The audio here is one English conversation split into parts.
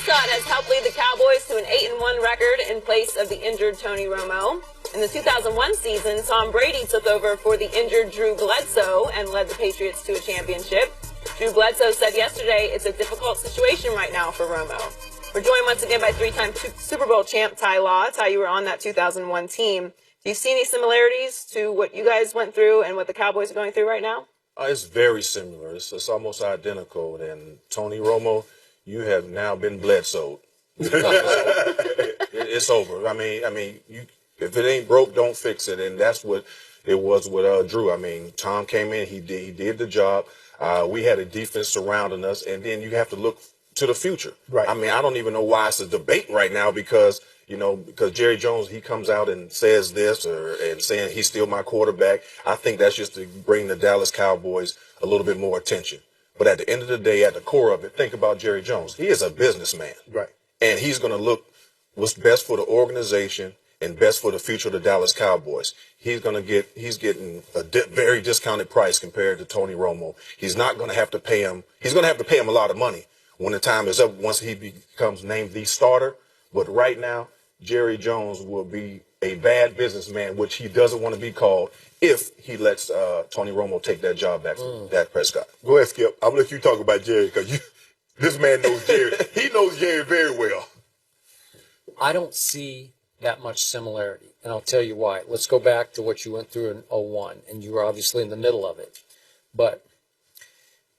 Prescott has helped lead the Cowboys to an 8-1 record in place of the injured Tony Romo. In the 2001 season, Tom Brady took over for the injured Drew Bledsoe and led the Patriots to a championship. Drew Bledsoe said yesterday it's a difficult situation right now for Romo. We're joined once again by three-time Super Bowl champ Ty Law. Ty, you were on that 2001 team. Do you see any similarities to what you guys went through and what the Cowboys are going through right now? It's very similar. It's almost identical. And Tony Romo, you have now been Bledsoe. It's over. I mean, if it ain't broke, don't fix it. And that's what it was with Drew. I mean, Tom came in, he did the job. We had a defense surrounding us, and then you have to look to the future. Right. I mean, I don't even know why it's a debate right now because Jerry Jones, he comes out and says this and saying he's still my quarterback. I think that's just to bring the Dallas Cowboys a little bit more attention. But at the end of the day, at the core of it, think about Jerry Jones. He is a businessman. Right. And he's going to look what's best for the organization and best for the future of the Dallas Cowboys. He's getting a very discounted price compared to Tony Romo. He's not going to have to pay him. He's going to have to pay him a lot of money when the time is up, once he becomes named the starter. But right now, Jerry Jones will be a bad businessman, which he doesn't want to be called if he lets Tony Romo take that job back from Dak Prescott. Go ahead, Skip. I'm going to let you talk about Jerry because this man knows Jerry. He knows Jerry very well. I don't see that much similarity, and I'll tell you why. Let's go back to what you went through in 01, and you were obviously in the middle of it. But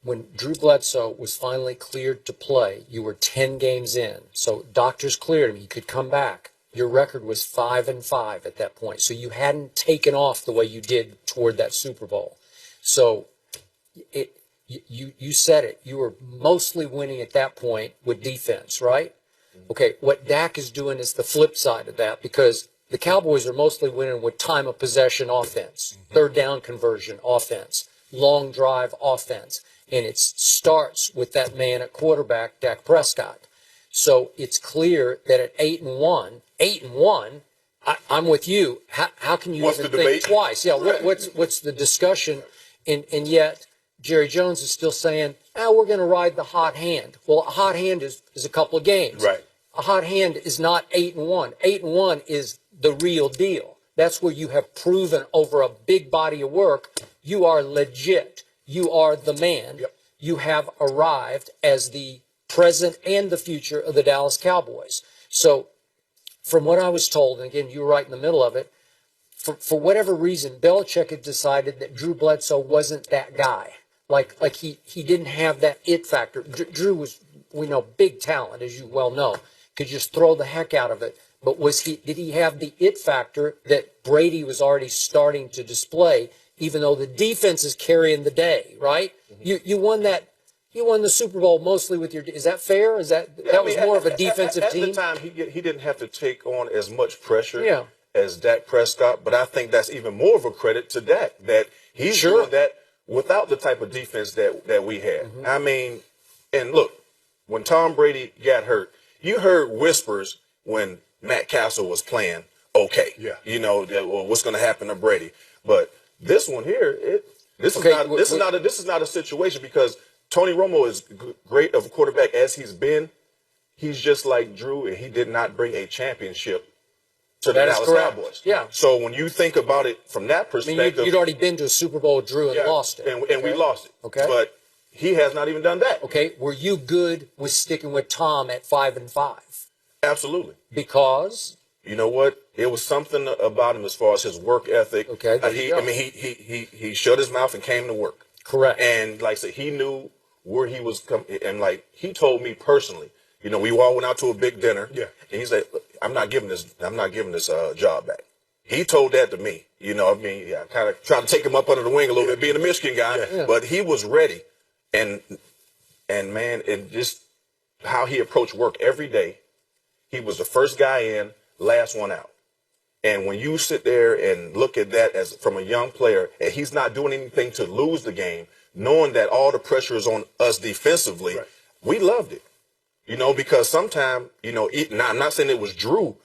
when Drew Bledsoe was finally cleared to play, you were 10 games in. So doctors cleared him. He could come back. Your record was 5-5 at that point. So you hadn't taken off the way you did toward that Super Bowl. So you said it. You were mostly winning at that point with defense, right? Okay, what Dak is doing is the flip side of that because the Cowboys are mostly winning with time of possession offense, third down conversion offense, long drive offense. And it starts with that man at quarterback, Dak Prescott. So it's clear that at 8-1, I'm with you. How can you even think twice? Yeah, what's the discussion? And yet Jerry Jones is still saying, we're going to ride the hot hand. Well, a hot hand is a couple of games. Right. A hot hand is not 8-1. 8-1 is the real deal. That's where you have proven over a big body of work you are legit. You are the man. Yep. You have arrived as the present and the future of the Dallas Cowboys. So from what I was told, and again, you were right in the middle of it, for whatever reason, Belichick had decided that Drew Bledsoe wasn't that guy. Like he didn't have that it factor. Drew was, we know, big talent, as you well know, could just throw the heck out of it. But did he have the it factor that Brady was already starting to display, even though the defense is carrying the day, right? Mm-hmm. You won that. You won the Super Bowl mostly with your. Is that fair? Is that was more of a defensive team? At the time, he didn't have to take on as much pressure as Dak Prescott, but I think that's even more of a credit to Dak that he's doing that without the type of defense that we had. Mm-hmm. I mean, and look, when Tom Brady got hurt, you heard whispers when Matt Castle was playing. Okay, what's going to happen to Brady? But this one here, this is not a situation because Tony Romo is great of a quarterback as he's been. He's just like Drew, and he did not bring a championship to the Dallas Cowboys. Yeah. So when you think about it from that perspective, you'd already been to a Super Bowl with Drew and lost it, and we lost it. Okay. But he has not even done that. Okay. Were you good with sticking with Tom at 5-5? Absolutely. Because you know what? It was something about him as far as his work ethic. Okay. He shut his mouth and came to work. Correct. And like I said, he knew where he was coming. And like he told me personally, we all went out to a big dinner. Yeah. And he said, I'm not giving this job back. He told that to me. I kind of tried to take him up under the wing a little bit, being a Michigan guy, but he was ready. And man, and just how he approached work every day, he was the first guy in, last one out. And when you sit there and look at that as from a young player, and he's not doing anything to lose the game, knowing that all the pressure is on us defensively, we loved it. Because sometimes, I'm not saying it was Drew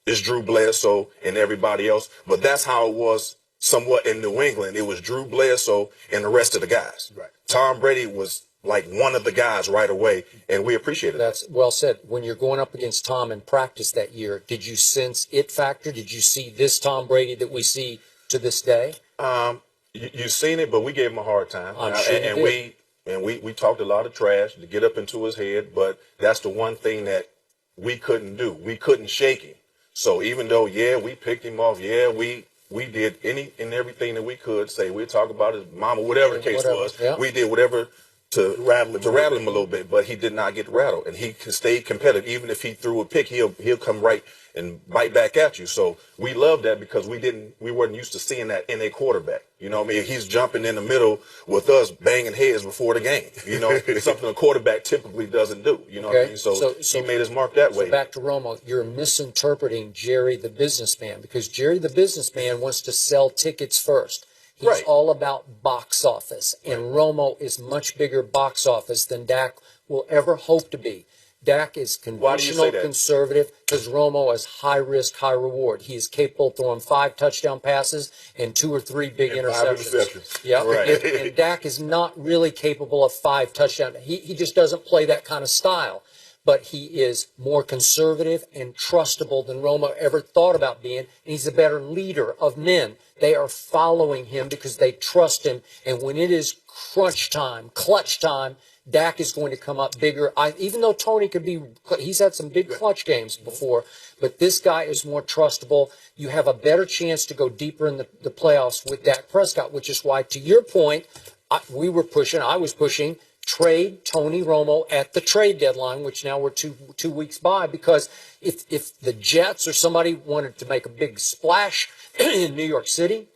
it's Drew Bledsoe and everybody else, but that's how it was somewhat in New England. It was Drew Bledsoe and the rest of the guys. Right. Tom Brady was like one of the guys right away, and we appreciated that. That's well said. When you're going up against Tom in practice that year, did you sense it factor? Did you see this Tom Brady that we see to this day? You've seen it, but we gave him a hard time. I'm sure you did. We talked a lot of trash to get up into his head, but that's the one thing that we couldn't do. We couldn't shake him. So even though, we picked him off, we did any and everything that we could say. We'd talk about his mama, whatever the case was. Yeah. We did whatever to rattle him a little bit, but he did not get rattled, and he stayed competitive. Even if he threw a pick, he'll come right and bite back at you. So we love that because we weren't used to seeing that in a quarterback. You know what I mean? He's jumping in the middle with us, banging heads before the game. You know, it's something a quarterback typically doesn't do. You know what I mean? So he made his mark that way. So back to Romo, you're misinterpreting Jerry the businessman, because Jerry the businessman wants to sell tickets first. He's all about box office, and Romo is much bigger box office than Dak will ever hope to be. Dak is conventional, conservative, because Romo is high risk, high reward. He is capable of throwing 5 touchdown passes and 2 or 3 big interceptions. Yeah, right. And Dak is not really capable of 5 touchdowns. He just doesn't play that kind of style. But he is more conservative and trustable than Romo ever thought about being, and he's a better leader of men. They are following him because they trust him, and when it is crunch time, clutch time, Dak is going to come up bigger. Even though Tony he's had some big clutch games before, but this guy is more trustable. You have a better chance to go deeper in the playoffs with Dak Prescott, which is why, to your point, I was pushing, trade Tony Romo at the trade deadline, which now we're two weeks by, because if the Jets or somebody wanted to make a big splash in New York City,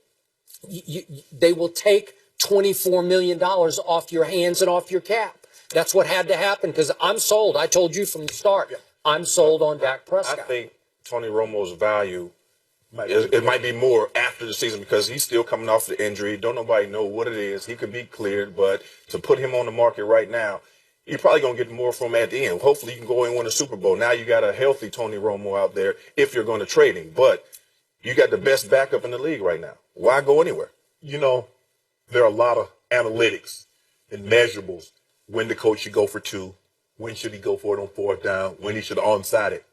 they will take $24 million off your hands and off your cap. That's what had to happen, because I'm sold. I told you from the start, I'm sold on Dak Prescott. I think Tony Romo's value, it might be more after the season, because he's still coming off the injury. Don't nobody know what it is. He could be cleared, but to put him on the market right now, you're probably going to get more from him at the end. Hopefully you can go and win a Super Bowl. Now you got a healthy Tony Romo out there if you're going to trade him. But you got the best backup in the league right now. Why go anywhere? You know, there are a lot of analytics and measurables. When the coach should go for 2, when should he go for it on 4th down, when he should onside it.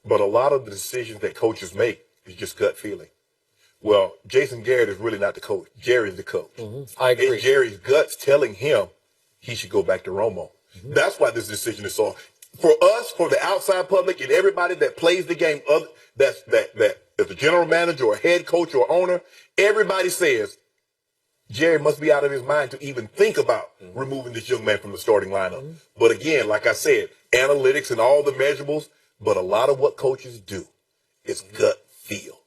But a lot of the decisions that coaches make is just gut feeling. Well, Jason Garrett is really not the coach. Jerry's the coach. Mm-hmm. I agree. And Jerry's guts telling him he should go back to Romo. Mm-hmm. That's why this decision is so. For us, for the outside public, and everybody that plays the game, that as a general manager or head coach or owner, everybody says Jerry must be out of his mind to even think about removing this young man from the starting lineup. Mm-hmm. But again, like I said, analytics and all the measurables, but a lot of what coaches do is gut feel.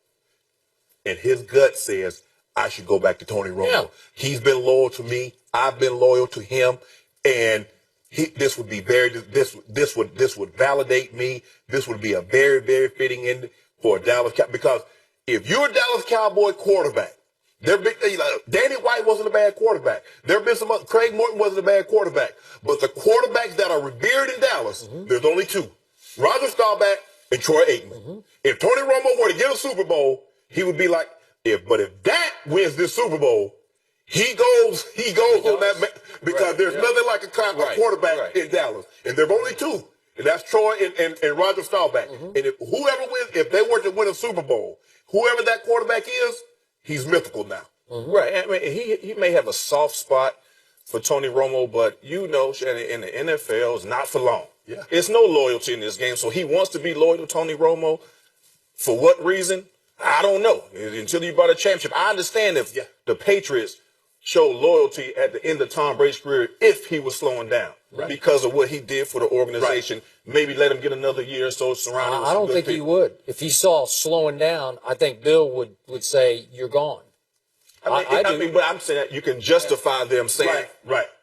And his gut says, I should go back to Tony Romo. Yeah. He's been loyal to me. I've been loyal to him. And this would be this would validate me. This would be a very, very fitting end for a Dallas Cowboy. Because if you're a Dallas Cowboy quarterback, their big thing, like Danny White wasn't a bad quarterback. There have been some other, Craig Morton wasn't a bad quarterback. But the quarterbacks that are revered in Dallas, there's only 2. Roger Staubach and Troy Aikman. Mm-hmm. If Tony Romo were to get a Super Bowl, he would be like, if Dak wins this Super Bowl, he goes on that, because there's nothing like a quarterback in Dallas. And there are only 2. And that's Troy and Roger Staubach. Mm-hmm. And if whoever wins, if they were to win a Super Bowl, whoever that quarterback is, he's mythical now. Mm-hmm. Right. I mean, he may have a soft spot for Tony Romo, but you know, Shannon, in the NFL, it's not for long. Yeah. It's no loyalty in this game. So he wants to be loyal to Tony Romo. For what reason? I don't know. Until you brought a championship. I understand if the Patriots showed loyalty at the end of Tom Brady's career if he was slowing down because of what he did for the organization. Right. Maybe let him get another year or so surrounded with I don't think people. He would. If he saw slowing down, I think Bill would say, you're gone. I mean, but I'm saying that you can justify them saying,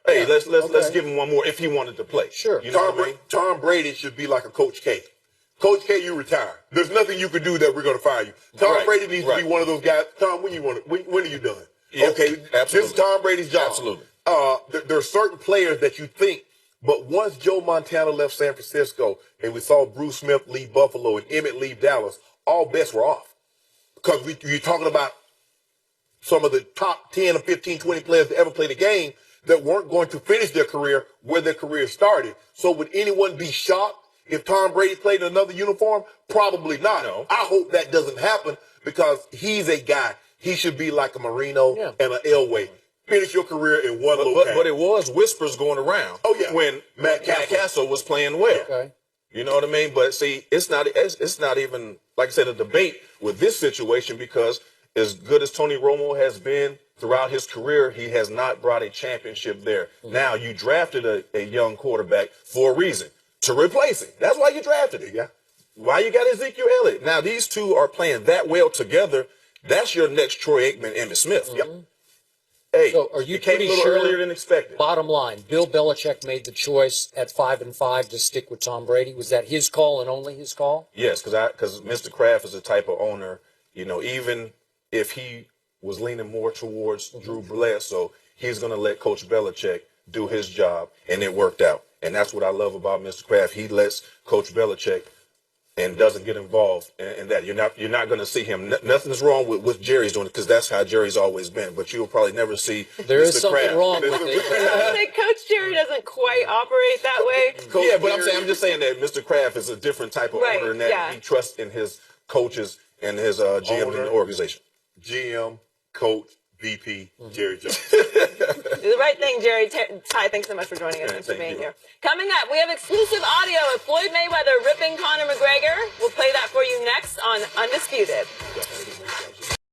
hey, let's give him one more if he wanted to play. Sure. You know Tom Brady should be like a Coach K. Coach K, you retire. There's nothing you can do that we're going to fire you. Tom Brady needs to be one of those guys. Tom, when are you done? Yep. Okay, absolutely. This is Tom Brady's job. Absolutely. There are certain players that you think, but once Joe Montana left San Francisco and we saw Bruce Smith leave Buffalo and Emmett leave Dallas, all bets were off. Because you're talking about some of the top 10 or 15, 20 players to ever play the game that weren't going to finish their career where their career started. So would anyone be shocked if Tom Brady played in another uniform? Probably not. No. I hope that doesn't happen because he's a guy. He should be like a Marino and an Elway. Finish your career in one locale. But it was whispers going around. Oh, yeah. When Matt Castle was playing well. Okay. You know what I mean? But see, it's not even, like I said, a debate with this situation because as good as Tony Romo has been throughout his career, he has not brought a championship there. Mm-hmm. Now, you drafted a young quarterback for a reason, to replace him. That's why you drafted him. Yeah. Why you got Ezekiel Elliott? Now, these two are playing that well together. That's your next Troy Aikman, Emmitt Smith. Mm-hmm. Yep. Hey, so are you it came a little earlier than expected. Bottom line, Bill Belichick made the choice at 5-5 to stick with Tom Brady. Was that his call and only his call? Yes, because Mr. Kraft is the type of owner, even if he was leaning more towards Drew Bledsoe, he's going to let Coach Belichick do his job, and it worked out. And that's what I love about Mr. Kraft. He lets Coach Belichick and doesn't get involved in that. You're not going to see him. Nothing's wrong with what Jerry's doing because that's how Jerry's always been. But you'll probably never see there Mr. is something Kraft. wrong with it. I think Coach Jerry doesn't quite operate that way. Yeah, but I'm just saying that Mr. Kraft is a different type of owner in that he trusts in his coaches and his GM in the organization. GM, coach, VP, Jerry Jones. Do the right thing, Jerry. Ty, thanks so much for joining us and for being here. Coming up, we have exclusive audio of Floyd Mayweather ripping Conor McGregor. We'll play that for you next on Undisputed.